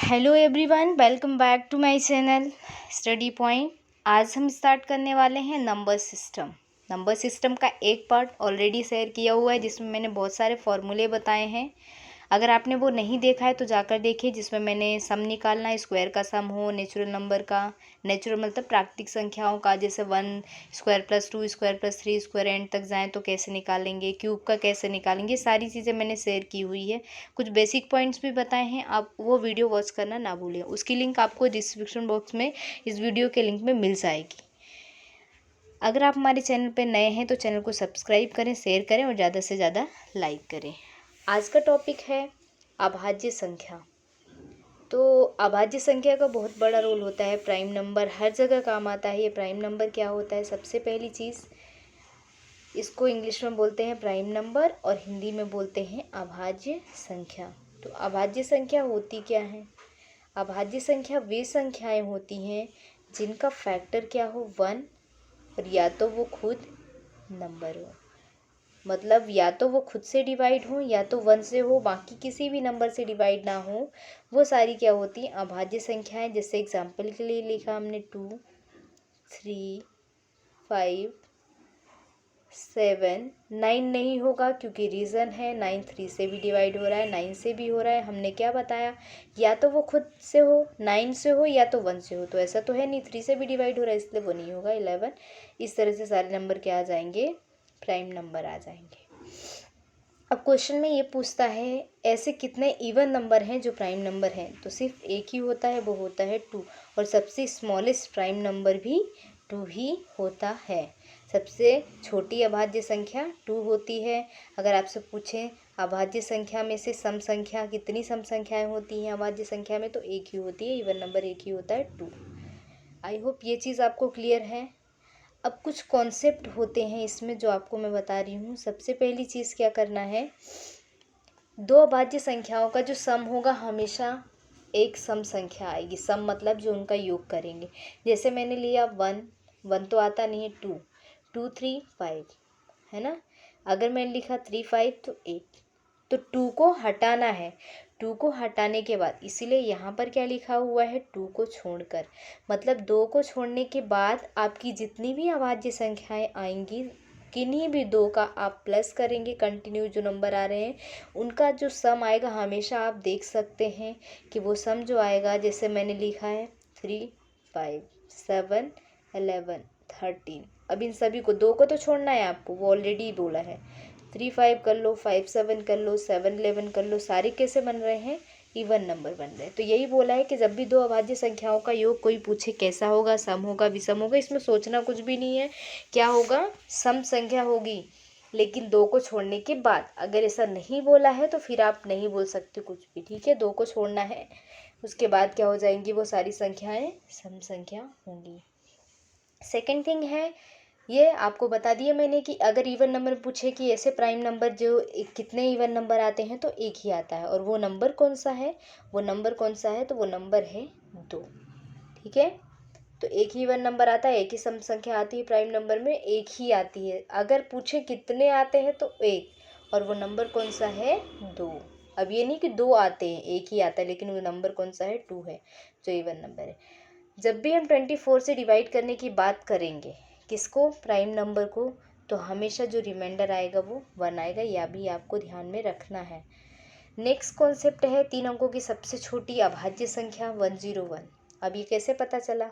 Hello everyone, welcome back to my channel Study Point. आज हम start करने वाले हैं नंबर सिस्टम। नंबर सिस्टम का एक पार्ट ऑलरेडी शेयर किया हुआ है जिसमें मैंने बहुत सारे फॉर्मूले बताए हैं। अगर आपने वो नहीं देखा है तो जाकर देखिए, जिसमें मैंने सम निकालना, स्क्वायर का सम हो, नेचुरल नंबर का, नेचुरल मतलब प्राकृतिक संख्याओं का, जैसे 1 square plus 2 square plus 3 square and तक जाएँ तो कैसे निकालेंगे, क्यूब का कैसे निकालेंगे, सारी चीज़ें मैंने शेयर की हुई है। कुछ बेसिक पॉइंट्स भी बताए हैं, आप वो वीडियो वॉच करना ना भूलें। उसकी लिंक आपको डिस्क्रिप्शन बॉक्स में इस वीडियो के लिंक में मिल जाएगी। अगर आप हमारे चैनल पर नए हैं तो चैनल को सब्सक्राइब करें, शेयर करें और ज़्यादा से ज़्यादा लाइक करें। आज का टॉपिक है अभाज्य संख्या। तो अभाज्य संख्या का बहुत बड़ा रोल होता है। प्राइम नंबर हर जगह काम आता है। ये प्राइम नंबर क्या होता है? सबसे पहली चीज़, इसको इंग्लिश में बोलते हैं प्राइम नंबर और हिंदी में बोलते हैं अभाज्य संख्या। तो अभाज्य संख्या होती क्या है? अभाज्य संख्या वे संख्याएं होती हैं जिनका फैक्टर क्या हो, 1, और या तो वो खुद नंबर हो, मतलब या तो वो खुद से डिवाइड हो या तो 1 से हो, बाकी किसी भी नंबर से डिवाइड ना हो, वो सारी क्या होती हैं? अभाज्य संख्याएं। जैसे एग्जांपल के लिए लिखा हमने 2, 3, 5, 7, 9 नहीं होगा क्योंकि रीज़न है 9 3 से भी डिवाइड हो रहा है, 9 से भी हो रहा है। हमने क्या बताया? या तो वो खुद से हो, 9 से हो, या तो 1 से हो। तो ऐसा तो है नहीं, 3 से भी डिवाइड हो रहा है इसलिए वो नहीं होगा। 11, इस तरह से सारे नंबर क्या आ जाएंगे? प्राइम नंबर आ जाएंगे। अब क्वेश्चन में ये पूछता है ऐसे कितने इवन नंबर हैं जो प्राइम नंबर हैं? तो सिर्फ एक ही होता है, वो होता है 2। और सबसे स्मॉलेस्ट प्राइम नंबर भी 2 ही होता है। सबसे छोटी अभाज्य संख्या 2 होती है। अगर आपसे पूछें अभाज्य संख्या में से सम संख्या, कितनी सम संख्याएं होती हैं अभाज्य संख्या में, तो एक ही होती है। इवन नंबर एक ही होता है, 2। आई होप ये चीज़ आपको क्लियर है। अब कुछ कॉन्सेप्ट होते हैं इसमें जो आपको मैं बता रही हूँ। सबसे पहली चीज़ क्या करना है, दो अभाज्य संख्याओं का जो सम होगा हमेशा एक सम संख्या आएगी। सम मतलब जो उनका योग करेंगे। जैसे मैंने लिया 1 तो आता नहीं है, 2 2 3 5 है ना। अगर मैंने लिखा 3 5 तो 8, तो 2 को हटाना है। 2 को हटाने के बाद, इसीलिए यहाँ पर क्या लिखा हुआ है? 2 को छोड़कर, मतलब 2 को छोड़ने के बाद आपकी जितनी भी अभाज्य संख्याएं आएंगी, किन्हीं भी 2 का आप प्लस करेंगे। कंटिन्यू जो नंबर आ रहे हैं उनका जो सम आएगा हमेशा आप देख सकते हैं कि वो सम जो आएगा, जैसे मैंने लिखा है 3 5 7 11 13। अब इन सभी को, 2 को तो छोड़ना है आपको, वो ऑलरेडी बोला है। 3 5 कर लो, 5 7 कर लो, 7 11 कर लो, सारे कैसे बन रहे हैं? इवन नंबर बन रहे हैं। तो यही बोला है कि जब भी दो अभाज्य संख्याओं का योग कोई पूछे कैसा होगा, सम होगा विषम होगा, इसमें सोचना कुछ भी नहीं है। क्या होगा? सम संख्या होगी, लेकिन 2 को छोड़ने के बाद। अगर ऐसा नहीं बोला है तो फिर आप नहीं बोल सकते कुछ भी, ठीक है। 2 को छोड़ना है, उसके बाद क्या हो जाएंगी? वो सारी संख्याएं सम संख्या होंगी। सेकेंड थिंग है, ये आपको बता दिया मैंने कि अगर इवन नंबर पूछे कि ऐसे प्राइम नंबर जो कितने इवन नंबर आते हैं, तो एक ही आता है। और वो नंबर कौन सा है? वो नंबर कौन सा है? तो वो नंबर है 2, ठीक है। तो एक ही इवन नंबर आता है, एक ही सम संख्या आती है प्राइम नंबर में, एक ही आती है। अगर पूछे कितने आते हैं तो एक, और वो नंबर कौन सा है? 2। अब ये नहीं कि 2 आते हैं, एक ही आता है, लेकिन वो नंबर कौन सा है? 2 है, जो इवन नंबर है। जब भी हम 24 से डिवाइड करने की बात करेंगे, किसको? प्राइम नंबर को, तो हमेशा जो रिमाइंडर आएगा वो 1 आएगा। या भी आपको ध्यान में रखना है। नेक्स्ट कॉन्सेप्ट है 3 अंकों की सबसे छोटी अभाज्य संख्या 101। अब ये कैसे पता चला?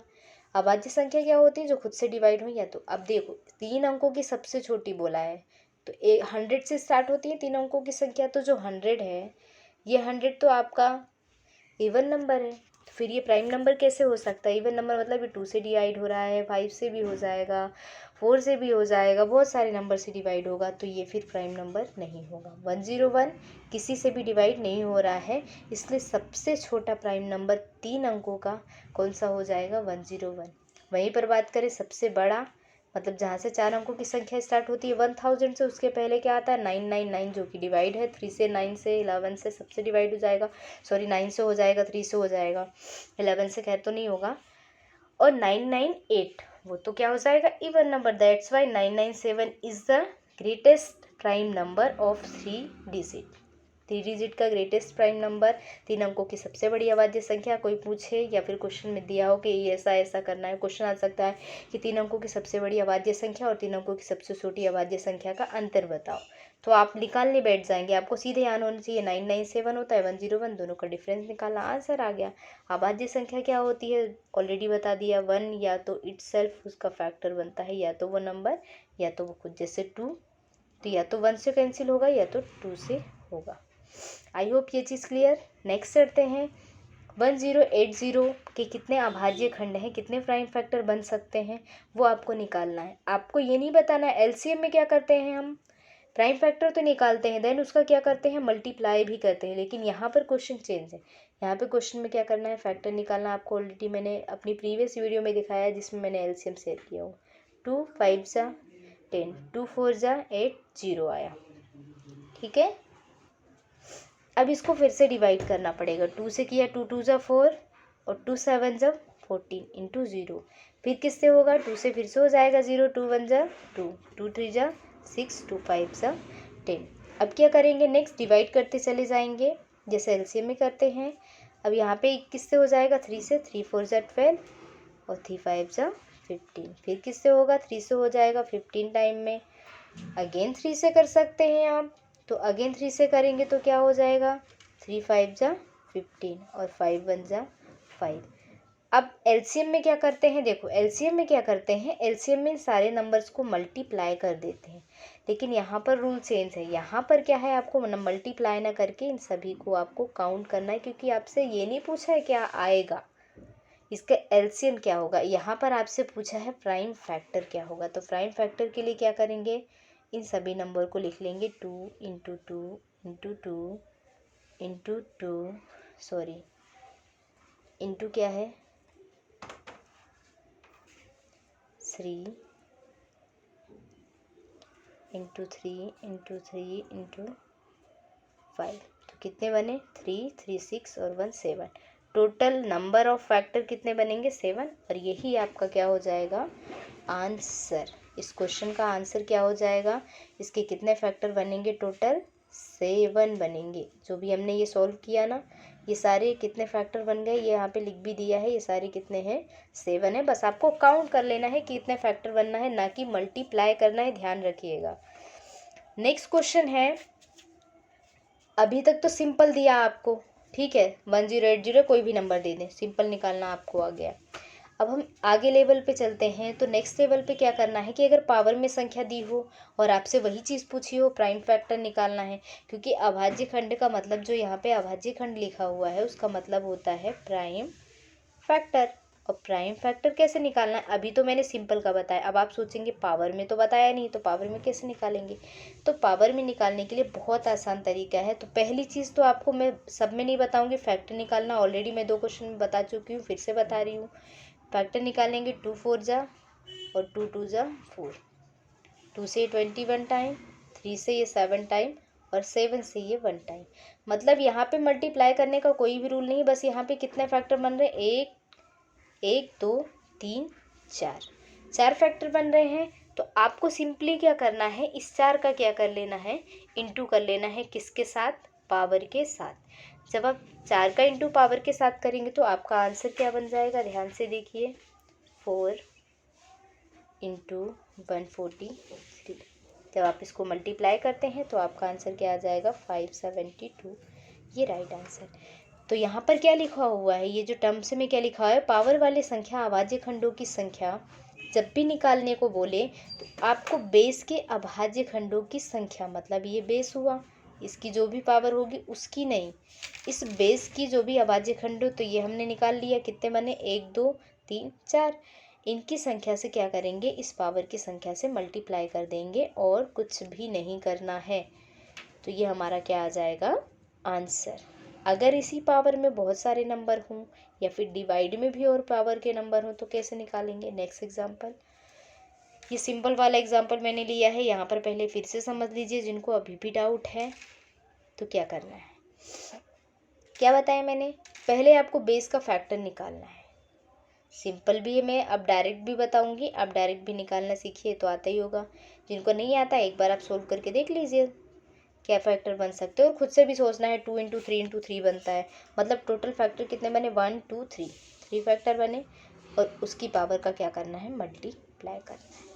अभाज्य संख्या क्या होती है? जो खुद से डिवाइड हो या तो। अब देखो 3 अंकों की सबसे छोटी बोला है, तो 100 से स्टार्ट होती है 3 अंकों की संख्या। तो जो 100 है, ये 100 तो आपका इवन नंबर है। तो फिर ये प्राइम नंबर कैसे हो सकता है? इवन नंबर मतलब ये 2 से डिवाइड हो रहा है, 5 से भी हो जाएगा, 4 से भी हो जाएगा, बहुत सारे नंबर से डिवाइड होगा, तो ये फिर प्राइम नंबर नहीं होगा। 101 किसी से भी डिवाइड नहीं हो रहा है, इसलिए सबसे छोटा प्राइम नंबर 3 अंकों का कौन सा हो जाएगा? 101। वहीं पर बात करें सबसे बड़ा, मतलब जहाँ से 4 अंकों की संख्या स्टार्ट होती है 1000 से, उसके पहले क्या आता है? 999, जो कि डिवाइड है 3 से, 9 से, 11 से, सबसे डिवाइड हो जाएगा। सॉरी 9 से हो जाएगा, 3 से हो जाएगा, 11 से खैर तो नहीं होगा। और 998, वो तो क्या हो जाएगा? Even number. That's why 997 is the greatest prime number of 3 digit. 3 digit का ग्रेटेस्ट प्राइम नंबर, 3 अंकों की सबसे बड़ी अभाज्य संख्या। कोई पूछे या फिर क्वेश्चन में दिया हो कि ये ऐसा ऐसा करना है, क्वेश्चन आ सकता है कि 3 अंकों की सबसे बड़ी अभाज्य संख्या और 3 अंकों की सबसे छोटी अभाज्य संख्या का अंतर बताओ, तो आप निकालने बैठ जाएंगे। आपको सीधे याद होना चाहिए 997 होता है, 101, दोनों का डिफरेंस निकालना, आंसर आ गया। अभाज्य संख्या क्या होती है ऑलरेडी बता दिया, 1 या तो इटसेल्फ उसका फैक्टर बनता है, या तो वो नंबर या तो वो खुद, जैसे 2, तो या तो 1 से कैंसिल होगा या तो 2 से होगा। आई होप ये चीज़ क्लियर। नेक्स्ट करते हैं 1080 के कितने अभाज्य खंड हैं, कितने प्राइम फैक्टर बन सकते हैं, वो आपको निकालना है। आपको ये नहीं बताना है एलसीएम में क्या करते हैं हम, प्राइम फैक्टर तो निकालते हैं, देन उसका क्या करते हैं, मल्टीप्लाई भी करते हैं। लेकिन यहाँ पर क्वेश्चन चेंज है, यहाँ पे क्वेश्चन में क्या करना है, फैक्टर निकालना। आपको ऑलरेडी मैंने अपनी प्रीवियस वीडियो में दिखाया है जिसमें मैंने एलसीएम शेयर किया हो। 2 5 जा 10, 2 4 जा 8, 0 आया, ठीक है। अब इसको फिर से डिवाइड करना पड़ेगा, 2 से किया, 2 2 जा 4 और 2 7 जा 14 इंटू 0, फिर किससे होगा, 2 से फिर से हो जाएगा 0, 2 1 जा 2, 2 3 जा 6, 2 5 जा 10। अब क्या करेंगे, नेक्स्ट डिवाइड करते चले जाएंगे जैसे एलसीएम में करते हैं। अब यहाँ पे किससे हो जाएगा, 3 से, 3 4 जा 12 और 3 5 जा 15, फिर किससे होगा, 3 से हो जाएगा 15 टाइम में। अगेन 3 से कर सकते हैं आप, तो अगेन 3 से करेंगे तो क्या हो जाएगा, 3 5 जा 15 और 5 1 जा 5। अब एलसीएम में क्या करते हैं, देखो एलसीएम में क्या करते हैं, एलसीएम में सारे नंबर्स को मल्टीप्लाई कर देते हैं। लेकिन यहाँ पर रूल चेंज है, यहाँ पर क्या है, आपको मल्टीप्लाई ना करके इन सभी को आपको काउंट करना है, क्योंकि आपसे ये नहीं पूछा है क्या आएगा, इसका एलसीएम क्या होगा। यहाँ पर आपसे पूछा है प्राइम फैक्टर क्या होगा। तो प्राइम फैक्टर के लिए क्या करेंगे, इन सभी नंबर को लिख लेंगे 2 into 2 into 2 into 2, sorry into क्या है 3 इंटू 3 इंटू 3 इंटू 5, तो कितने बने 3 3 6 और 1 7, टोटल नंबर ऑफ फैक्टर कितने बनेंगे 7। और यही आपका क्या हो जाएगा आंसर। इस क्वेश्चन का आंसर क्या हो जाएगा, इसके कितने फैक्टर बनेंगे, टोटल 7 बनेंगे। जो भी हमने ये सॉल्व किया ना, ये सारे कितने फैक्टर बन गए, ये यहाँ पे लिख भी दिया है, ये सारे कितने हैं 7 है। बस आपको काउंट कर लेना है कि कितने फैक्टर बनना है, ना कि मल्टीप्लाई करना है, ध्यान रखिएगा। नेक्स्ट क्वेश्चन है, अभी तक तो सिंपल दिया आपको, ठीक है 1080 कोई भी नंबर दे दें, सिंपल निकालना आपको आ गया। अब हम आगे लेवल पे चलते हैं। तो नेक्स्ट लेवल पे क्या करना है कि अगर पावर में संख्या दी हो और आपसे वही चीज़ पूछी हो, प्राइम फैक्टर निकालना है। क्योंकि अभाज्य खंड का मतलब, जो यहाँ पे अभाज्य खंड लिखा हुआ है उसका मतलब होता है प्राइम फैक्टर। और प्राइम फैक्टर कैसे निकालना है, अभी तो मैंने सिंपल का बताया। अब आप सोचेंगे पावर में तो बताया नहीं, तो पावर में कैसे निकालेंगे। तो पावर में निकालने के लिए बहुत आसान तरीका है। तो पहली चीज़ तो आपको मैं सब में नहीं बताऊंगी, फैक्टर निकालना ऑलरेडी मैं 2 क्वेश्चन में बता चुकी हूँ, फिर से बता रही हूँ। फैक्टर निकालेंगे 2 4 जा और 2 2 जा 4, 2 से 21 टाइम, 3 से ये 7 टाइम और 7 से ये 1 टाइम। मतलब यहाँ पे मल्टीप्लाई करने का कोई भी रूल नहीं, बस यहाँ पे कितने फैक्टर बन रहे हैं, 1 2 3 4 फैक्टर बन रहे हैं। तो आपको सिंपली क्या करना है, इस 4 का क्या कर लेना है, इंटू कर लेना है, किसके साथ, पावर के साथ। जब आप 4 का इंटू पावर के साथ करेंगे तो आपका आंसर क्या बन जाएगा, ध्यान से देखिए 4 इंटू 143। जब आप इसको मल्टीप्लाई करते हैं तो आपका आंसर क्या आ जाएगा 572, ये राइट आंसर। तो यहाँ पर क्या लिखा हुआ है, ये जो टर्म्स में क्या लिखा है, पावर वाले संख्या अभाज्य खंडों की संख्या जब भी निकालने को बोले तो आपको बेस के अभाज्य खंडों की संख्या, मतलब ये बेस हुआ, इसकी जो भी पावर होगी उसकी नहीं, इस बेस की जो भी अभाज्य खंड हो, तो ये हमने निकाल लिया, कितने बने 1 2 3 4, इनकी संख्या से क्या करेंगे, इस पावर की संख्या से मल्टीप्लाई कर देंगे और कुछ भी नहीं करना है। तो ये हमारा क्या आ जाएगा आंसर। अगर इसी पावर में बहुत सारे नंबर हों या फिर डिवाइड में भी और पावर के नंबर हों तो कैसे निकालेंगे। नेक्स्ट एग्जांपल, ये सिंपल वाला एग्जांपल मैंने लिया है, यहाँ पर पहले फिर से समझ लीजिए जिनको अभी भी डाउट है। तो क्या करना है, क्या बताया मैंने, पहले आपको बेस का फैक्टर निकालना है। सिंपल भी है, मैं अब डायरेक्ट भी बताऊंगी, आप डायरेक्ट भी निकालना सीखिए तो आता ही होगा। जिनको नहीं आता एक बार आप सोल्व करके देख लीजिए। क्या फैक्टर बन सकते हैं, और खुद से भी सोचना है 2 × 3 × 3 बनता है, मतलब टोटल फैक्टर कितने बने 1 2 3, 3 फैक्टर बने, और उसकी पावर का क्या करना है मल्टीप्लाई करना है।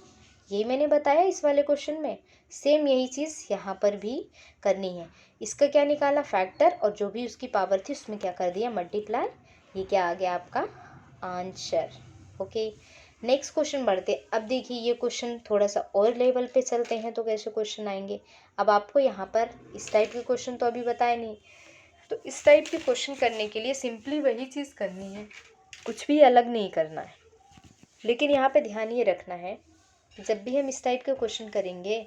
यही मैंने बताया इस वाले क्वेश्चन में। सेम यही चीज़ यहाँ पर भी करनी है। इसका क्या निकाला फैक्टर, और जो भी उसकी पावर थी उसमें क्या कर दिया मल्टीप्लाई। ये क्या आ गया आपका आंसर। ओके, नेक्स्ट क्वेश्चन बढ़ते। अब देखिए ये क्वेश्चन थोड़ा सा और लेवल पे चलते हैं तो कैसे क्वेश्चन आएंगे। अब आपको यहाँ पर इस टाइप के क्वेश्चन तो अभी बताए नहीं, तो इस टाइप के क्वेश्चन करने के लिए सिंपली वही चीज़ करनी है, कुछ भी अलग नहीं करना है। लेकिन यहाँ पे ध्यान ये रखना है जब भी हम इस टाइप के क्वेश्चन करेंगे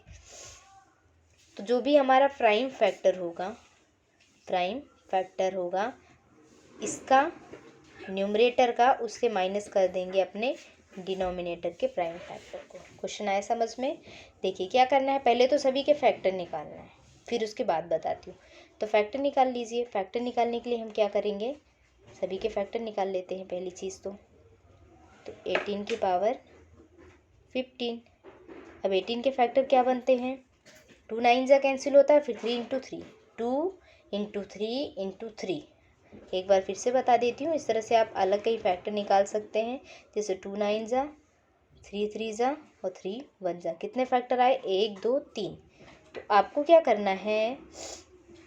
तो जो भी हमारा प्राइम फैक्टर होगा इसका न्यूमरेटर का उससे माइनस कर देंगे अपने डिनोमिनेटर के प्राइम फैक्टर को। क्वेश्चन आया समझ में। देखिए क्या करना है, पहले तो सभी के फैक्टर निकालना है, फिर उसके बाद बताती हूँ। तो फैक्टर निकाल लीजिए। फैक्टर निकालने के लिए हम क्या करेंगे, सभी के फैक्टर निकाल लेते हैं पहली चीज़ तो 18 की पावर 15। अब 18 के फैक्टर क्या बनते हैं, 2 9 जा कैंसिल होता है, फिर 3 × 3, 2 × 3 × 3। एक बार फिर से बता देती हूँ, इस तरह से आप अलग कई फैक्टर निकाल सकते हैं। जैसे 2 9 जा, 3 3 जा और 3 1 जा। कितने फैक्टर आए 1 2 3। तो आपको क्या करना है,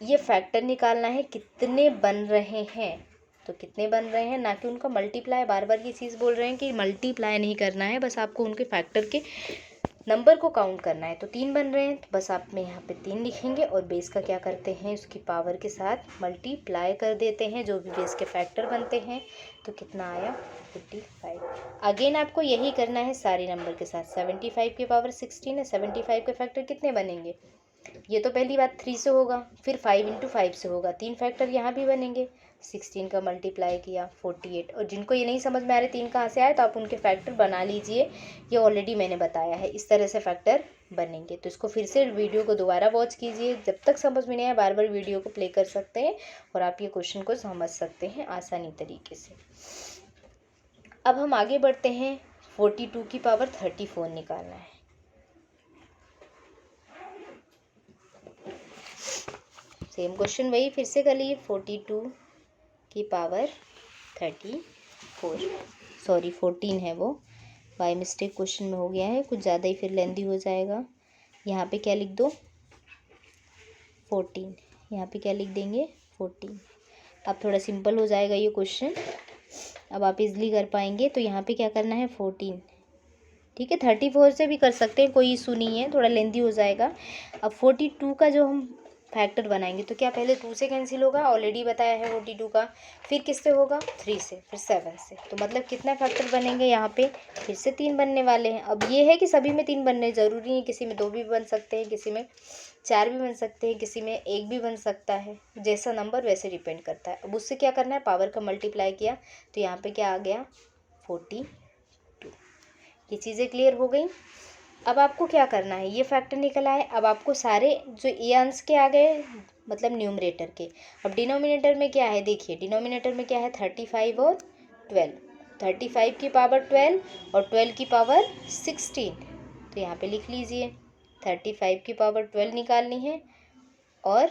ये फैक्टर निकालना है कितने बन रहे हैं। तो कितने बन रहे हैं, ना कि उनका मल्टीप्लाई। बार बार ये चीज़ बोल रहे हैं कि मल्टीप्लाई नहीं करना है, बस आपको उनके फैक्टर के नंबर को काउंट करना है। तो 3 बन रहे हैं तो बस आप में यहाँ पे 3 लिखेंगे, और बेस का क्या करते हैं उसकी पावर के साथ मल्टीप्लाई कर देते हैं जो भी बेस के फैक्टर बनते हैं। तो कितना आया 55। अगेन आपको यही करना है सारे नंबर के साथ। 75 की पावर 16 है, 75 के फैक्टर कितने बनेंगे, ये तो पहली बात 3 से होगा, फिर 5 × 5 से होगा, 3 फैक्टर यहाँ भी बनेंगे। 16 का मल्टीप्लाई किया 48। और जिनको ये नहीं समझ में आ रहे 3 कहाँ से आए तो आप उनके फैक्टर बना लीजिए, ये ऑलरेडी मैंने बताया है, इस तरह से फैक्टर बनेंगे। तो इसको फिर से वीडियो को दोबारा वॉच कीजिए, जब तक समझ में नहीं आए बार बार वीडियो को प्ले कर सकते हैं और आप ये क्वेश्चन को समझ सकते हैं आसानी तरीके से। अब हम आगे बढ़ते हैं, 42 की पावर 34 निकालना है। सेम क्वेश्चन वही फिर से कर लीजिए, 42 की पावर 34, सॉरी 14 है वो, बाय मिस्टेक क्वेश्चन में हो गया है, कुछ ज़्यादा ही फिर लेंदी हो जाएगा। यहाँ पे क्या लिख दो 14, यहाँ पे क्या लिख देंगे 14। अब थोड़ा सिंपल हो जाएगा ये क्वेश्चन, अब आप इजली कर पाएंगे। तो यहाँ पे क्या करना है 14, ठीक है 34 से भी कर सकते हैं, कोई इशू नहीं है, थोड़ा लेंदी हो जाएगा। अब 42 का जो हम फैक्टर बनाएंगे तो क्या पहले 2 से कैंसिल होगा, ऑलरेडी बताया है 42 का, फिर किससे होगा 3 से, फिर 7 से। तो मतलब कितना फैक्टर बनेंगे यहाँ पे, फिर से 3 बनने वाले हैं। अब ये है कि सभी में 3 बनने ज़रूरी है, किसी में 2 भी बन सकते हैं, किसी में 4 भी बन सकते हैं, किसी में 1 भी बन सकता है, जैसा नंबर वैसे डिपेंड करता है। अब उससे क्या करना है, पावर का मल्टीप्लाई किया तो यहाँ पर क्या आ गया 42। ये चीज़ें क्लियर हो गई। अब आपको क्या करना है, ये फैक्टर निकल आए, अब आपको सारे जो ये अंश के आ गए मतलब न्यूमरेटर के। अब डिनोमिनेटर में क्या है, देखिए डिनोमिनेटर में क्या है 35 और 12। 35 की पावर 12 और 12 की पावर 16। तो यहाँ पे लिख लीजिए 35 की पावर 12 निकालनी है, और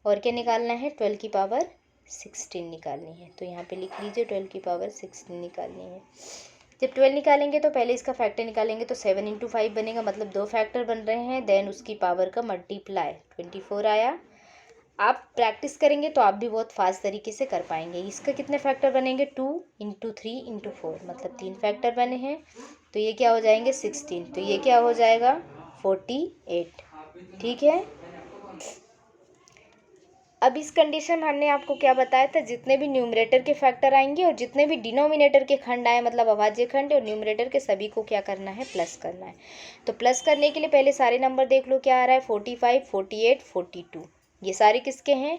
क्या निकालना है 12 की पावर 16 निकालनी है। तो यहाँ पे लिख लीजिए 12 की पावर 16 निकालनी है। जब 12 निकालेंगे तो पहले इसका फैक्टर निकालेंगे, तो 7 × 5 बनेगा, मतलब 2 फैक्टर बन रहे हैं, देन उसकी पावर का मल्टीप्लाई 24 आया। आप प्रैक्टिस करेंगे तो आप भी बहुत फास्ट तरीके से कर पाएंगे। इसका कितने फैक्टर बनेंगे 2 × 3 × 4, मतलब 3 फैक्टर बने हैं, तो ये क्या हो जाएंगे 16, तो ये क्या हो जाएगा 48, ठीक है। अब इस कंडीशन में हमने आपको क्या बताया था, जितने भी न्यूमरेटर के फैक्टर आएंगे और जितने भी डिनोमिनेटर के खंड आए, मतलब अभाज्य खंड और न्यूमरेटर के, सभी को क्या करना है प्लस करना है। तो प्लस करने के लिए पहले सारे नंबर देख लो क्या आ रहा है, 45 48 42, ये सारे किसके हैं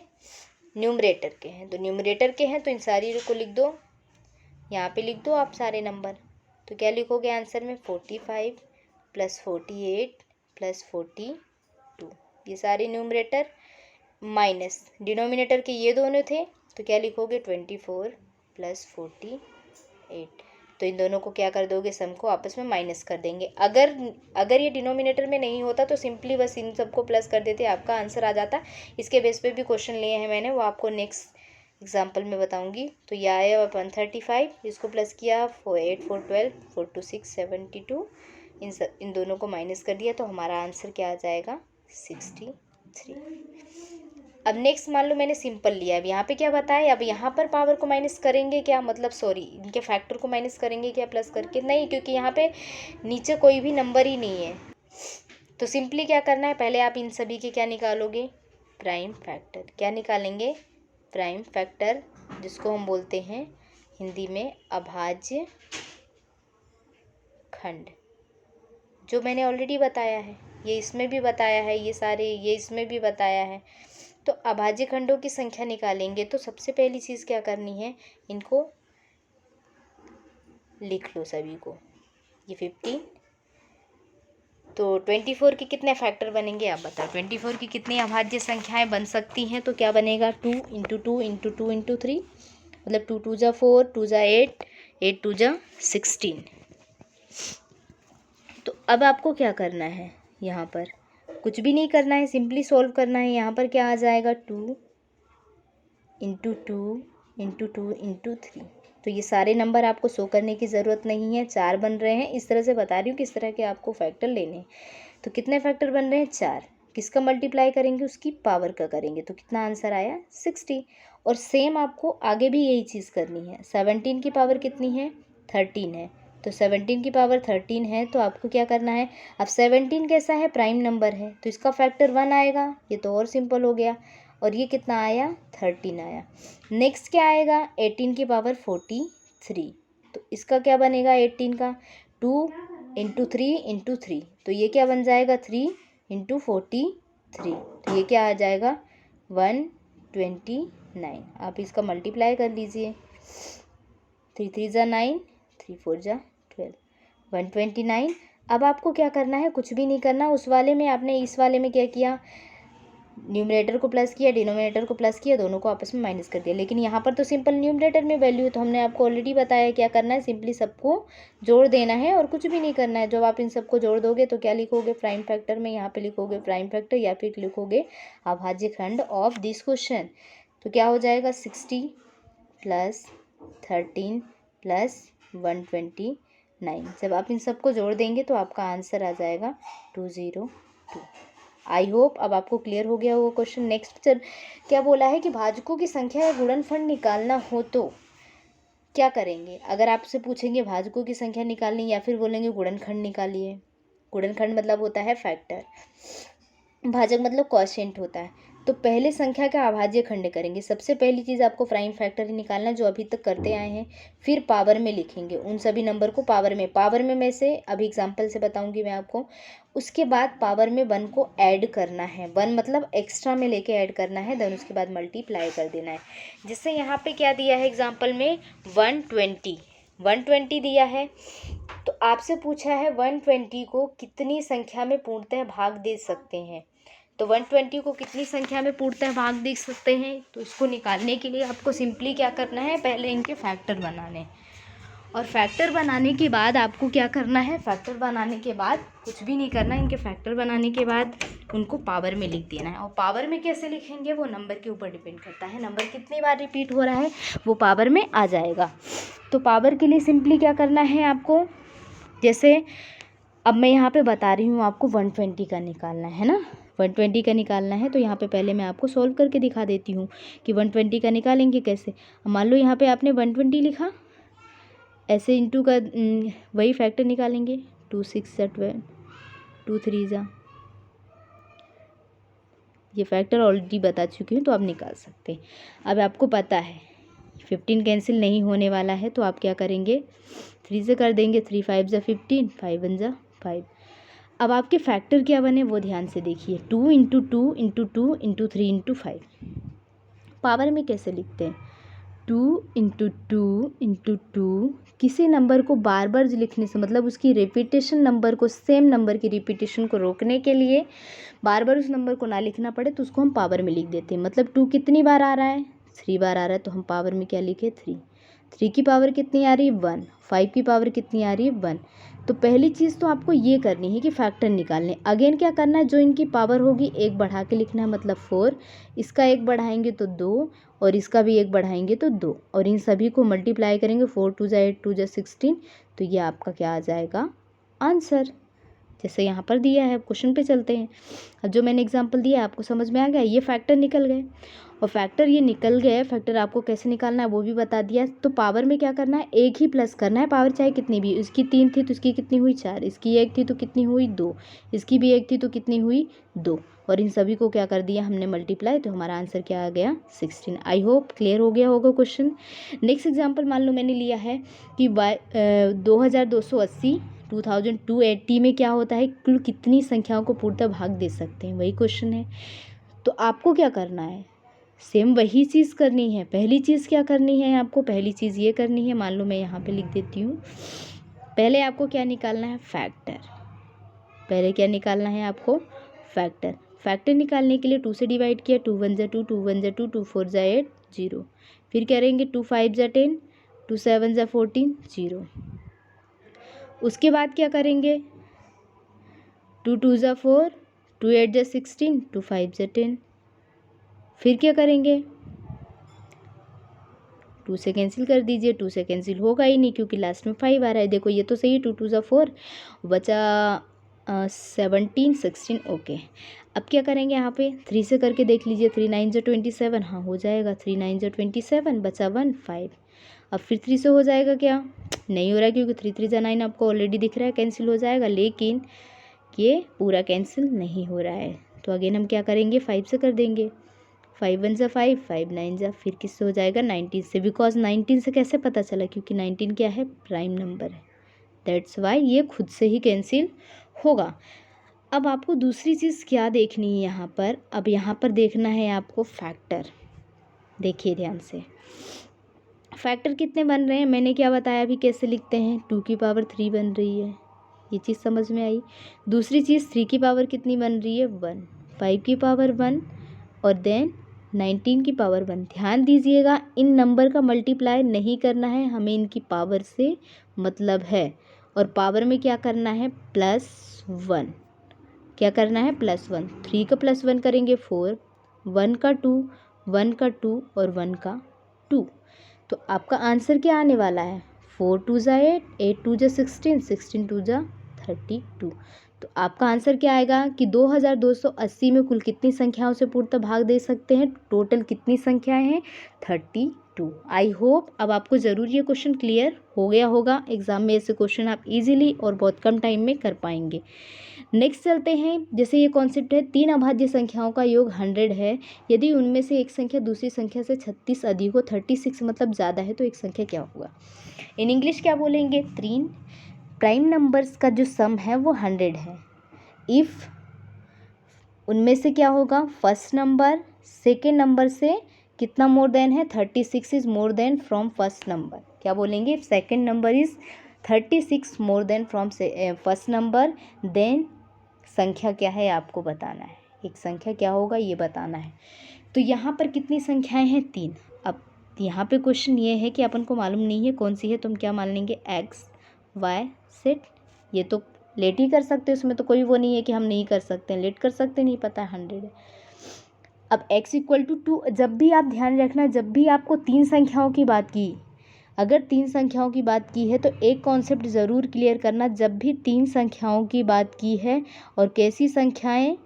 न्यूमरेटर के हैं। तो न्यूमरेटर के हैं तो इन सारी को लिख दो, यहाँ पे लिख दो आप सारे नंबर। तो क्या लिखोगे आंसर में 45 + 48 + 42, ये सारे न्यूमरेटर, माइनस डिनोमिनेटर के ये दोनों थे, तो क्या लिखोगे 24 + 48। तो इन दोनों को क्या कर दोगे, सम को आपस में माइनस कर देंगे। अगर ये डिनोमिनेटर में नहीं होता तो सिंपली बस इन सबको प्लस कर देते, आपका आंसर आ जाता। इसके बेस पे भी क्वेश्चन लिए हैं मैंने, वो आपको नेक्स्ट एग्जाम्पल में बताऊंगी। तो यह आया 135, इसको प्लस किया 8 4 12 4 2 6 72, इन दोनों को माइनस कर दिया तो हमारा आंसर क्या आ जाएगा 63। अब नेक्स्ट मान लो मैंने सिंपल लिया, अब यहाँ पे क्या बताया, अब यहाँ पर पावर को माइनस करेंगे क्या, मतलब सॉरी इनके फैक्टर को माइनस करेंगे क्या प्लस करके, नहीं, क्योंकि यहाँ पे नीचे कोई भी नंबर ही नहीं है। तो सिंपली क्या करना है, पहले आप इन सभी के क्या निकालोगे, प्राइम फैक्टर। क्या निकालेंगे, प्राइम फैक्टर, जिसको हम बोलते हैं हिंदी में अभाज्य खंड, जो मैंने ऑलरेडी बताया है, ये इसमें भी बताया है, ये सारे ये इसमें भी बताया है। तो अभाज्य खंडों की संख्या निकालेंगे तो सबसे पहली चीज़ क्या करनी है, इनको लिख लो सभी को। ये 15, तो 24 के कितने फैक्टर बनेंगे आप बताओ, 24 की कितनी अभाज्य संख्याएं बन सकती हैं, तो क्या बनेगा 2 × 2 × 2 × 3, मतलब 2 2 जा 4, 2 जा 8, 8 2 जा 16। तो अब आपको क्या करना है, यहाँ पर कुछ भी नहीं करना है, सिंपली सॉल्व करना है। यहाँ पर क्या आ जाएगा 2 × 2 × 2 × 3। तो ये सारे नंबर आपको शो करने की ज़रूरत नहीं है, 4 बन रहे हैं, इस तरह से बता रही हूँ किस तरह के आपको फैक्टर लेने हैं। तो कितने फैक्टर बन रहे हैं, 4, किसका मल्टीप्लाई करेंगे, उसकी पावर का करेंगे, तो कितना आंसर आया 60। और सेम आपको आगे भी यही चीज़ करनी है। 17 की पावर कितनी है, 13 है, तो 17 की पावर 13 है, तो आपको क्या करना है, अब 17 कैसा है, प्राइम नंबर है, तो इसका फैक्टर 1 आएगा, ये तो और सिंपल हो गया। और ये कितना आया, 13 आया। नेक्स्ट क्या आएगा, 18 की पावर 43, तो इसका क्या बनेगा 18 का, 2 × 3 × 3, तो ये क्या बन जाएगा 3 × 43, तो ये क्या आ जाएगा 129। आप इसका मल्टीप्लाई कर लीजिए, 3 3 जा 9, 3 4 जा 12, 129। अब आपको क्या करना है, कुछ भी नहीं करना, उस वाले में आपने इस वाले में क्या किया, न्यूमरेटर को प्लस किया, डिनोमिनेटर को प्लस किया, दोनों को आपस में माइनस कर दिया। लेकिन यहाँ पर तो सिंपल न्यूमरेटर में वैल्यू है, तो हमने आपको ऑलरेडी बताया क्या करना है, सिंपली सबको जोड़ देना है और कुछ भी नहीं करना है। जब आप इन सबको जोड़ दोगे तो क्या लिखोगे, प्राइम फैक्टर में यहाँ पे लिखोगे प्राइम फैक्टर, या फिर लिखोगे अभाज्य खंड ऑफ दिस क्वेश्चन। तो क्या हो जाएगा 60 + 13 + 129। जब आप इन सबको जोड़ देंगे तो आपका आंसर आ जाएगा 202। आई होप अब आपको क्लियर हो गया होगा क्वेश्चन। नेक्स्ट क्या बोला है कि भाजकों की संख्या या गुणनफल निकालना हो तो क्या करेंगे। अगर आपसे पूछेंगे भाजकों की संख्या निकालनी, या फिर बोलेंगे गुणनखंड निकालिए। गुणनखंड मतलब होता है फैक्टर, भाजक मतलब क्वोशिएंट होता है। तो पहले संख्या का अभाज्य खंड करेंगे। सबसे पहली चीज़ आपको प्राइम फैक्टर ही निकालना, जो अभी तक करते आए हैं। फिर पावर में लिखेंगे उन सभी नंबर को, पावर में मैं से अभी एग्जांपल से बताऊंगी मैं आपको। उसके बाद पावर में 1 को ऐड करना है, 1 मतलब एक्स्ट्रा में लेके ऐड करना है, देन उसके बाद मल्टीप्लाई कर देना है। जिससे यहाँ पे क्या दिया है एग्जाम्पल में 120 दिया है। तो आपसे पूछा है 120 को कितनी संख्या में पूर्णतः भाग दे सकते हैं। तो 120 को कितनी संख्या में पूर्णतः भाग दे सकते हैं, तो इसको निकालने के लिए आपको सिंपली क्या करना है, पहले इनके फैक्टर बनाने, और फैक्टर बनाने के बाद आपको क्या करना है, फैक्टर बनाने के बाद कुछ भी नहीं करना, इनके फैक्टर बनाने के बाद उनको पावर में लिख देना है। और पावर में कैसे लिखेंगे वो नंबर के ऊपर डिपेंड करता है, नंबर कितनी बार रिपीट हो रहा है वो पावर में आ जाएगा। तो पावर के लिए सिंपली क्या करना है आपको, जैसे अब मैं यहाँ पे बता रही हूँ आपको 120 का निकालना है ना, 120 का निकालना है। तो यहाँ पे पहले मैं आपको सॉल्व करके दिखा देती हूँ कि 120 का निकालेंगे कैसे। मान लो यहाँ पे आपने 120 लिखा, ऐसे इंटू का वही फैक्टर निकालेंगे, 2 6 जा 12, 2 3 जा, ये फैक्टर ऑलरेडी बता चुकी हूँ तो आप निकाल सकते हैं। अब आपको पता है 15 कैंसिल नहीं होने वाला है, तो आप क्या करेंगे, 3 से कर देंगे, 3 5 जा 15, 5 1 जा 5। अब आपके फैक्टर क्या बने वो ध्यान से देखिए, 2 × 2 × 2 × 3 × 5। पावर में कैसे लिखते हैं, 2 × 2 × 2, किसी नंबर को बार बार लिखने से, मतलब उसकी रिपीटेशन नंबर को, सेम नंबर की रिपीटेशन को रोकने के लिए, बार बार उस नंबर को ना लिखना पड़े तो उसको हम पावर में लिख देते हैं। मतलब 2 कितनी बार आ रहा है, 3 बार आ रहा है, तो हम पावर में क्या लिखे 3। 3 की पावर कितनी आ रही है 1, 5 की पावर कितनी आ रही है 1। तो पहली चीज़ तो आपको ये करनी है कि फैक्टर निकालने। अगेन क्या करना है, जो इनकी पावर होगी एक बढ़ा के लिखना है, मतलब 4, इसका एक बढ़ाएंगे तो 2 और इसका भी एक बढ़ाएंगे तो 2, और इन सभी को मल्टीप्लाई करेंगे, 4 2 जा 8 2 जा 16, तो ये आपका क्या आ जाएगा आंसर, जैसे यहाँ पर दिया है। क्वेश्चन पे चलते हैं। अब जो मैंने एग्जांपल दिया आपको समझ में आ गया, ये फैक्टर निकल गए। और फैक्टर ये निकल गए, फैक्टर आपको कैसे निकालना है वो भी बता दिया। तो पावर में क्या करना है, एक ही प्लस करना है, पावर चाहे कितनी भी। इसकी 3 थी तो इसकी कितनी हुई 4, इसकी 1 थी तो कितनी हुई 2, इसकी भी 1 थी तो कितनी हुई 2, और इन सभी को क्या कर दिया हमने मल्टीप्लाई, तो हमारा आंसर क्या आ गया 16। आई होप क्लियर हो गया होगा क्वेश्चन। नेक्स्ट एग्जाम्पल मान लो मैंने लिया है कि 2280 2280 में क्या होता है, कुल कितनी संख्याओं को पूर्णतः भाग दे सकते हैं, वही क्वेश्चन है। तो आपको क्या करना है, सेम वही चीज़ करनी है। पहली चीज़ क्या करनी है आपको, पहली चीज़ ये करनी है, मान लो मैं यहाँ पे लिख देती हूँ, पहले आपको क्या निकालना है फैक्टर। पहले क्या निकालना है आपको फैक्टर। फैक्टर निकालने के लिए 2 से डिवाइड किया, 2 1 जा 2, 2 1 जा 2, 2 4 जा 8 0, फिर करेंगे 2 5 जा 10, 2 7 जा 14 0। उसके बाद क्या करेंगे, 2 2 जा 4, 2 8 जा 16, 2 5 जा 10, फिर क्या करेंगे 2 से कैंसिल कर दीजिए, 2 से कैंसिल होगा ही नहीं क्योंकि लास्ट में 5 आ रहा है। देखो ये तो सही है, 2 2 जा 4 बचा 17 16, ओके। अब क्या करेंगे यहाँ पे 3 से करके देख लीजिए, 3 9 जा 27, हाँ हो जाएगा, 3 9 जा 27 बचा 1 5। अब फिर 3 से हो जाएगा क्या, नहीं हो रहा है क्योंकि 3 3 जा 9 आपको ऑलरेडी दिख रहा है, कैंसिल हो जाएगा, लेकिन ये पूरा कैंसिल नहीं हो रहा है। तो अगेन हम क्या करेंगे 5 से कर देंगे, 5 1 जा 5, 5 9 जा, फिर किससे हो जाएगा 19 से। बिकॉज 19 से कैसे पता चला, क्योंकि 19 क्या है प्राइम नंबर है, दैट्स वाई ये खुद से ही कैंसिल होगा। अब आपको दूसरी चीज़ क्या देखनी है यहाँ पर, अब यहाँ पर देखना है आपको फैक्टर। देखिए ध्यान से, फैक्टर कितने बन रहे हैं, मैंने क्या बताया अभी कैसे लिखते हैं, 2 की पावर 3 बन रही है, ये चीज़ समझ में आई। दूसरी चीज़ 3 की पावर कितनी बन रही है 1, 5 की पावर 1, और देन 19 की पावर 1। ध्यान दीजिएगा इन नंबर का मल्टीप्लाई नहीं करना है, हमें इनकी पावर से मतलब है, और पावर में क्या करना है +1, क्या करना है +1। 3 का +1 करेंगे 4, 1 का 2, 1 का 2 और 1 का 2। तो आपका आंसर क्या आने वाला है 4 2 जा 8, 8 2 जा 16, 16 2 जा 32। तो आपका आंसर क्या आएगा कि 2280 में कुल कितनी संख्याओं से पूर्णतः भाग दे सकते हैं, टोटल कितनी संख्याएं हैं 32। आई होप अब आपको ज़रूर ये क्वेश्चन क्लियर हो गया होगा। एग्जाम में ऐसे क्वेश्चन आप इजीली और बहुत कम टाइम में कर पाएंगे। नेक्स्ट चलते हैं, जैसे ये कॉन्सेप्ट है 3 अभाज्य संख्याओं का योग 100 है, यदि उनमें से एक संख्या दूसरी संख्या से 36 अधिक हो, 36 मतलब ज़्यादा है, तो एक संख्या क्या होगा। इन इंग्लिश क्या बोलेंगे, 3 प्राइम नंबर्स का जो सम है वो 100 है। इफ़ उनमें से क्या होगा, फर्स्ट नंबर सेकेंड नंबर से कितना मोर देन है, 36 is more than from first number. क्या बोलेंगे, if second number is 36 more than from first number, then संख्या क्या है आपको बताना है, एक संख्या क्या होगा ये बताना है। तो यहाँ पर कितनी संख्याएं हैं 3। अब यहाँ पे क्वेश्चन ये है कि अपन को मालूम नहीं है कौन सी है, तो हम क्या मान लेंगे x y सेट। ये तो लेट ही कर सकते हैं, उसमें तो कोई वो नहीं है कि हम नहीं कर सकते हैं, लेट कर सकते नहीं, पता है 100 है। अब x = 2, जब भी आप ध्यान रखना, जब भी आपको 3 संख्याओं की बात की, अगर 3 संख्याओं की बात की है तो एक कॉन्सेप्ट ज़रूर क्लियर करना, जब भी 3 संख्याओं की बात की है और कैसी संख्याएं,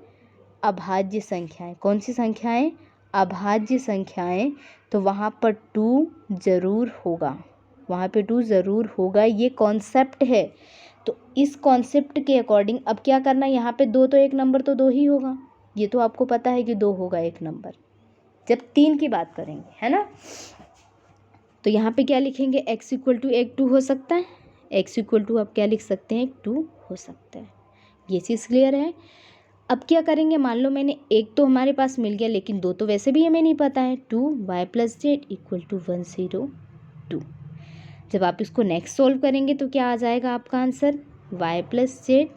अभाज्य संख्याएं। कौन सी संख्याएं, अभाज्य संख्याएं, तो वहाँ पर 2 ज़रूर होगा, वहाँ पे 2 ज़रूर होगा, ये कॉन्सेप्ट है। तो इस कॉन्सेप्ट के अकॉर्डिंग अब क्या करना, यहाँ पे 2 तो एक नंबर तो 2 ही होगा, ये तो आपको पता है कि 2 होगा एक नंबर जब 3 की बात करेंगे, है ना। तो यहाँ पे क्या लिखेंगे, x = 1 2 हो सकता है, x = आप क्या लिख सकते हैं 2 हो सकता है, ये चीज़ क्लियर है। अब क्या करेंगे, मान लो मैंने एक तो हमारे पास मिल गया, लेकिन 2 तो वैसे भी हमें नहीं पता है, 2y + z = 102। जब आप इसको नेक्स्ट सोल्व करेंगे तो क्या आ जाएगा आपका आंसर, y + z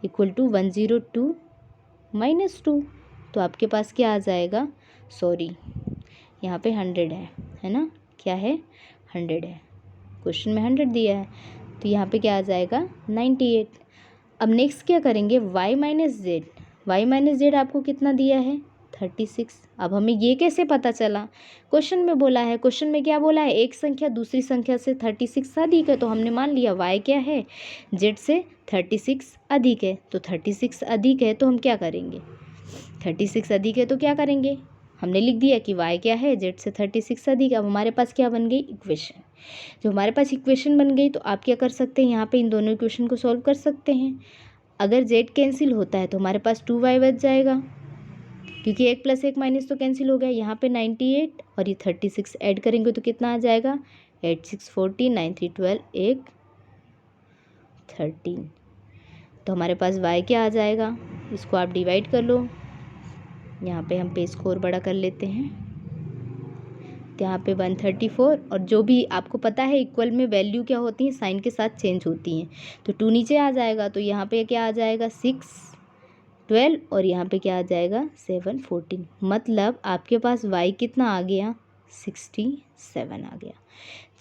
= 102 - 2। तो आपके पास क्या आ जाएगा, सॉरी यहाँ पे 100 है ना, क्या है 100 है, क्वेश्चन में 100 दिया है, तो यहाँ पे क्या आ जाएगा 98। अब नेक्स्ट क्या करेंगे, y minus Z. Y minus Z आपको कितना दिया है 36। अब हमें ये कैसे पता चला, क्वेश्चन में बोला है, क्वेश्चन में क्या बोला है, एक संख्या दूसरी संख्या से 36 अधिक है, तो हमने मान लिया y क्या है z से 36 अधिक है। तो 36 अधिक है तो हम क्या करेंगे, 36 अधिक है तो क्या करेंगे, हमने लिख दिया कि y क्या है z से 36 अधिक। अब हमारे पास क्या बन गई इक्वेशन। जो हमारे पास इक्वेशन बन गई तो आप क्या कर सकते हैं, यहाँ पे इन दोनों इक्वेशन को सॉल्व कर सकते हैं। अगर z कैंसिल होता है तो हमारे पास 2y बच जाएगा, क्योंकि 1 + 1 माइनस तो कैंसिल हो गया। यहाँ पे 98 और ये 36 ऐड करेंगे तो कितना आ जाएगा 8 6 14 9 3 12 1 13। तो हमारे पास y क्या आ जाएगा, इसको आप डिवाइड कर लो। यहाँ पे हम पेज को और बड़ा कर लेते हैं, तो यहाँ पे 134, और जो भी आपको पता है इक्वल में वैल्यू क्या होती है, साइन के साथ चेंज होती हैं, तो 2 नीचे आ जाएगा, तो यहाँ पे क्या आ जाएगा 6 12 और यहाँ पे क्या आ जाएगा 7 14। मतलब आपके पास y कितना आ गया 67 आ गया।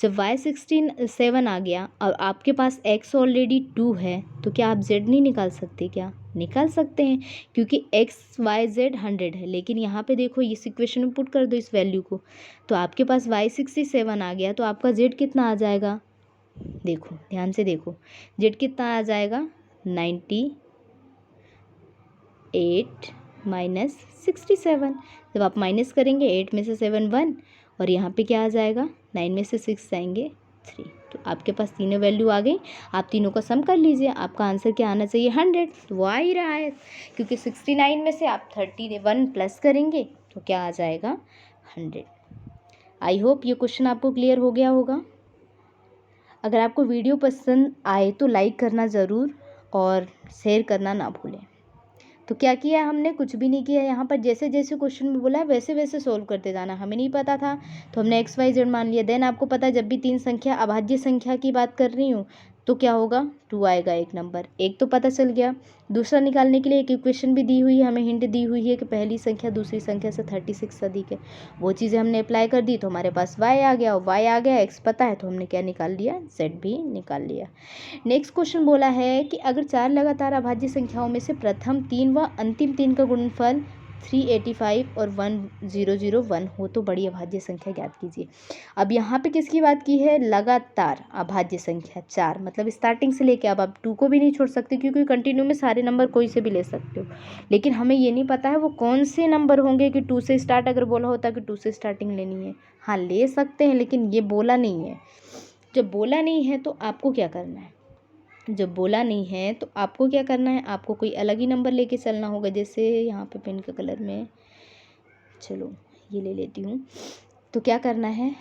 जब y 67 आ गया और आपके पास x ऑलरेडी 2 है, तो क्या आप z नहीं निकाल सकते, क्या निकाल सकते हैं, क्योंकि x y z 100 है। लेकिन यहाँ पे देखो इस इक्वेशन में पुट कर दो इस वैल्यू को, तो आपके पास y 67 आ गया, तो आपका z कितना आ जाएगा, देखो ध्यान से देखो z कितना आ जाएगा 98 माइनस 67। जब आप माइनस करेंगे 8 में से 7 1 और यहाँ पे क्या आ जाएगा 9 में से 6 जाएंगे 3। तो आपके पास तीनों वैल्यू आ गई, आप तीनों का सम कर लीजिए, आपका आंसर क्या आना चाहिए 100। तो वो आ ही रहा है, क्योंकि 69 में से आप 31 प्लस करेंगे तो क्या आ जाएगा 100। आई होप ये क्वेश्चन आपको क्लियर हो गया होगा। अगर आपको वीडियो पसंद आए तो लाइक करना ज़रूर और शेयर करना ना भूलें। तो क्या किया हमने, कुछ भी नहीं किया। यहाँ पर जैसे जैसे क्वेश्चन में बोला है वैसे वैसे सोल्व करते जाना। हमें नहीं पता था तो हमने XY Z मान लिया। देन आपको पता है जब भी 3 संख्या अभाज्य संख्या की बात कर रही हूँ तो क्या होगा 2 आएगा एक नंबर। एक तो पता चल गया। दूसरा निकालने के लिए एक इक्वेशन भी दी हुई है, हमें हिंट दी हुई है कि पहली संख्या दूसरी संख्या से 36 अधिक है। वो चीज़ें हमने अप्लाई कर दी तो हमारे पास y आ गया, और y आ गया, x पता है तो हमने क्या निकाल लिया, z भी निकाल लिया। नेक्स्ट क्वेश्चन बोला है कि अगर 4 लगातार अभाज्य संख्याओं में से प्रथम 3 व अंतिम 3 का गुणनफल 385 और 1001 हो तो बड़ी अभाज्य संख्या ज्ञात कीजिए। अब यहाँ पे किसकी बात की है, लगातार अभाज्य संख्या 4, मतलब स्टार्टिंग से लेके अब आप 2 को भी नहीं छोड़ सकते, क्योंकि कंटिन्यू में सारे नंबर कोई से भी ले सकते हो। लेकिन हमें ये नहीं पता है वो कौन से नंबर होंगे कि 2 से स्टार्ट, अगर बोला होता कि 2 से स्टार्टिंग लेनी है, हाँ ले सकते हैं, लेकिन ये बोला नहीं है। जब बोला नहीं है तो आपको क्या करना है, जब बोला नहीं है तो आपको क्या करना है, आपको कोई अलग ही नंबर लेके चलना होगा। जैसे यहाँ पे पेन के कलर में, चलो ये ले लेती हूँ। तो क्या करना है,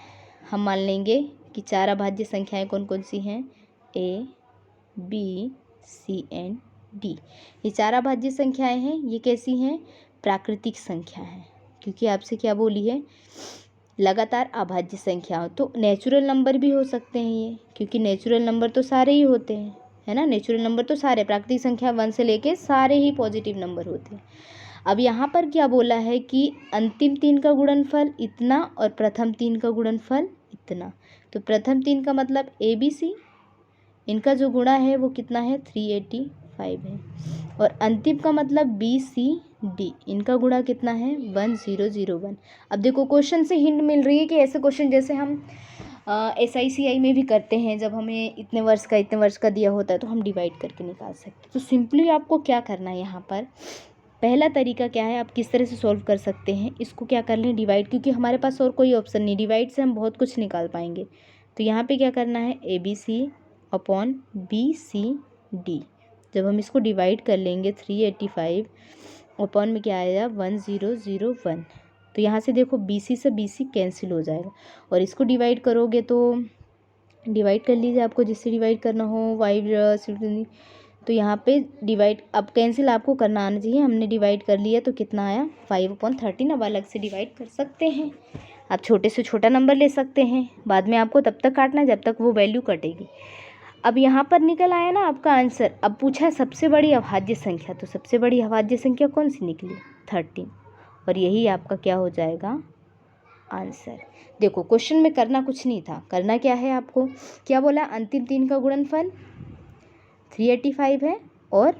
हम मान लेंगे कि 4 अभाज्य संख्याएं कौन कौन सी हैं, A B C and D। ये 4 अभाज्य संख्याएं हैं। ये कैसी हैं, प्राकृतिक संख्या है, क्योंकि आपसे क्या बोली है, लगातार अभाज्य संख्या। तो नेचुरल नंबर भी हो सकते हैं ये, क्योंकि नेचुरल नंबर तो सारे ही होते हैं, है ना। नेचुरल नंबर तो सारे, प्राकृतिक संख्या 1 से लेके सारे ही पॉजिटिव नंबर होते हैं। अब यहाँ पर क्या बोला है कि अंतिम 3 का गुणनफल इतना और प्रथम 3 का गुणनफल इतना। तो प्रथम 3 का मतलब ABC, इनका जो गुणा है वो कितना है 385 है, और अंतिम का मतलब BCD, इनका गुणा कितना है 1001। अब देखो क्वेश्चन से हिंट मिल रही है कि ऐसे क्वेश्चन जैसे हम SICI में भी करते हैं, जब हमें इतने वर्ष का दिया होता है तो हम डिवाइड करके निकाल सकते हैं। तो सिंपली आपको क्या करना है, यहाँ पर पहला तरीका क्या है, आप किस तरह से सॉल्व कर सकते हैं, इसको क्या कर लें डिवाइड, क्योंकि हमारे पास और कोई ऑप्शन नहीं, डिवाइड से हम बहुत कुछ निकाल पाएंगे। तो यहाँ पे क्या करना है, ABC अपॉन BCD। जब हम इसको डिवाइड कर लेंगे 385 अपॉन में क्या आएगा 1001। तो यहाँ से देखो BC से BC कैंसिल हो जाएगा, और इसको डिवाइड करोगे तो डिवाइड कर लीजिए, आपको जिससे डिवाइड करना हो, 5 तो यहाँ पे डिवाइड अब कैंसिल आपको करना आना चाहिए। हमने डिवाइड कर लिया तो कितना आया 5/13। अब अलग से डिवाइड कर सकते हैं, आप छोटे से छोटा नंबर ले सकते हैं, बाद में आपको तब तक काटना है जब तक वो वैल्यू कटेगी। अब यहाँ पर निकल आया ना आपका आंसर। अब पूछा सबसे बड़ी अभाज्य संख्या, तो सबसे बड़ी अभाज्य संख्या कौन सी निकली 13, और यही आपका क्या हो जाएगा आंसर। देखो क्वेश्चन में करना कुछ नहीं था, करना क्या है आपको, क्या बोला, अंतिम 3 का गुणनफल 385 है और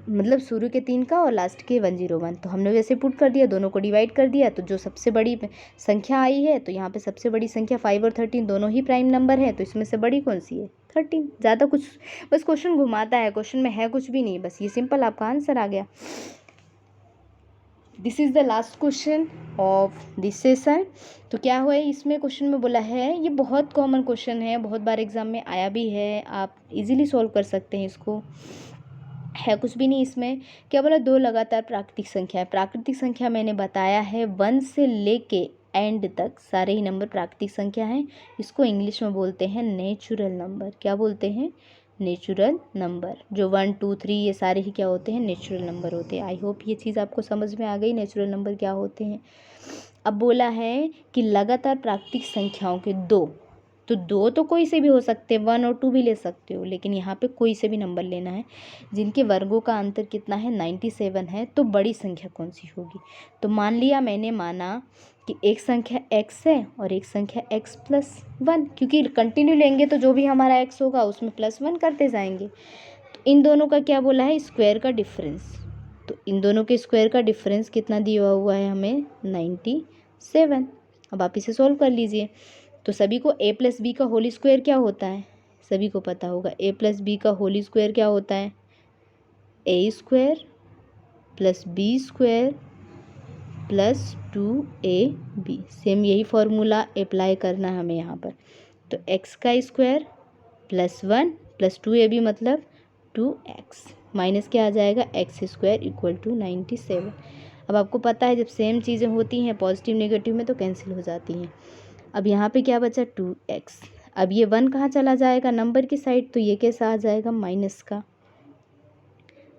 मतलब शुरू के 3 का और लास्ट के 101। तो हमने वैसे पुट कर दिया, दोनों को डिवाइड कर दिया, तो जो सबसे बड़ी संख्या आई है, तो यहाँ पे सबसे बड़ी संख्या 5 और 13 दोनों ही प्राइम नंबर है, तो इसमें से बड़ी कौन सी है, 13। ज़्यादा कुछ, बस क्वेश्चन घुमाता है, क्वेश्चन में है कुछ भी नहीं, बस ये सिंपल आपका आंसर आ गया। This is the last question of this session. तो क्या हुआ है इसमें, क्वेश्चन में बोला है, ये बहुत कॉमन क्वेश्चन है, बहुत बार एग्जाम में आया भी है, आप इजीली सॉल्व कर सकते हैं इसको, है कुछ भी नहीं इसमें। क्या बोला, 2 लगातार प्राकृतिक संख्या है। प्राकृतिक संख्या मैंने बताया है 1 से लेके एंड तक सारे ही नंबर प्राकृतिक संख्या हैं। इसको इंग्लिश में बोलते हैं नेचुरल नंबर। क्या बोलते हैं, नेचुरल नंबर। जो 1 2 3 ये सारे ही क्या होते हैं, नेचुरल नंबर होते हैं। आई होप ये चीज़ आपको समझ में आ गई, नेचुरल नंबर क्या होते हैं। अब बोला है कि लगातार प्राकृतिक संख्याओं के 2, तो 2 तो कोई से भी हो सकते हैं, 1 और 2 भी ले सकते हो, लेकिन यहाँ पे कोई से भी नंबर लेना है जिनके वर्गों का अंतर कितना है, 97 है, तो बड़ी संख्या कौन सी होगी। तो मान लिया, मैंने माना कि एक संख्या x है और एक संख्या x+1, क्योंकि कंटिन्यू लेंगे तो जो भी हमारा x होगा उसमें +1 करते जाएंगे। तो इन दोनों का क्या बोला है, स्क्वायर का डिफरेंस। तो इन दोनों के स्क्वायर का डिफरेंस कितना दिया हुआ है हमें, 97। अब आप इसे सॉल्व कर लीजिए। तो सभी को a + b का होल स्क्वायर क्या होता है, सभी को पता होगा, a + b का होल स्क्वायर क्या होता है, a² + b² + 2ab। सेम यही फॉर्मूला अप्लाई करना है हमें यहाँ पर। तो x का स्क्वायर +1 + 2ab मतलब 2x, माइनस क्या आ जाएगा, x² = 97। अब आपको पता है जब सेम चीज़ें होती हैं पॉजिटिव नेगेटिव में तो कैंसिल हो जाती हैं। अब यहाँ पे क्या बचा, 2x। अब ये 1 कहाँ चला जाएगा, नंबर की साइड, तो ये कैसा आ जाएगा, माइनस का।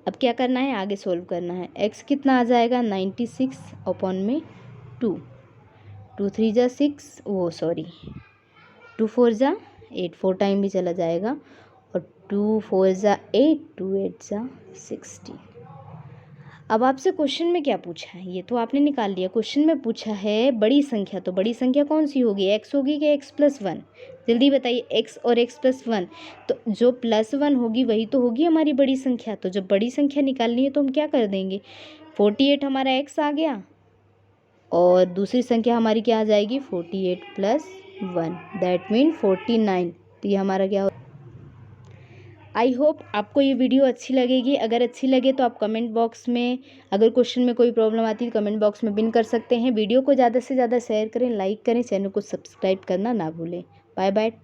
अब क्या करना है, आगे सोल्व करना है। x कितना आ जाएगा, 96/2। 2 3 जा 6, 2 4 जा 8, 4 टाइम भी चला जाएगा, और 2 4 जा 8, 2 8 जा 16। अब आपसे क्वेश्चन में क्या पूछा है, ये तो आपने निकाल लिया। क्वेश्चन में पूछा है बड़ी संख्या, तो बड़ी संख्या कौन सी होगी, x होगी कि x+1, जल्दी बताइए, x और x+1। तो जो +1 होगी वही तो होगी हमारी बड़ी संख्या। तो जब बड़ी संख्या निकालनी है तो हम क्या कर देंगे, 48 हमारा x आ गया, और दूसरी संख्या हमारी क्या आ जाएगी, 48 + 1, दैट मीन 49। तो ये हमारा क्या हो। आई होप आपको ये वीडियो अच्छी लगेगी। अगर अच्छी लगे तो आप कमेंट बॉक्स में, अगर क्वेश्चन में कोई प्रॉब्लम आती है कमेंट बॉक्स में पिन कर सकते हैं। वीडियो को ज़्यादा से ज़्यादा शेयर करें, लाइक करें, चैनल को सब्सक्राइब करना ना भूलें। Bye bye, take.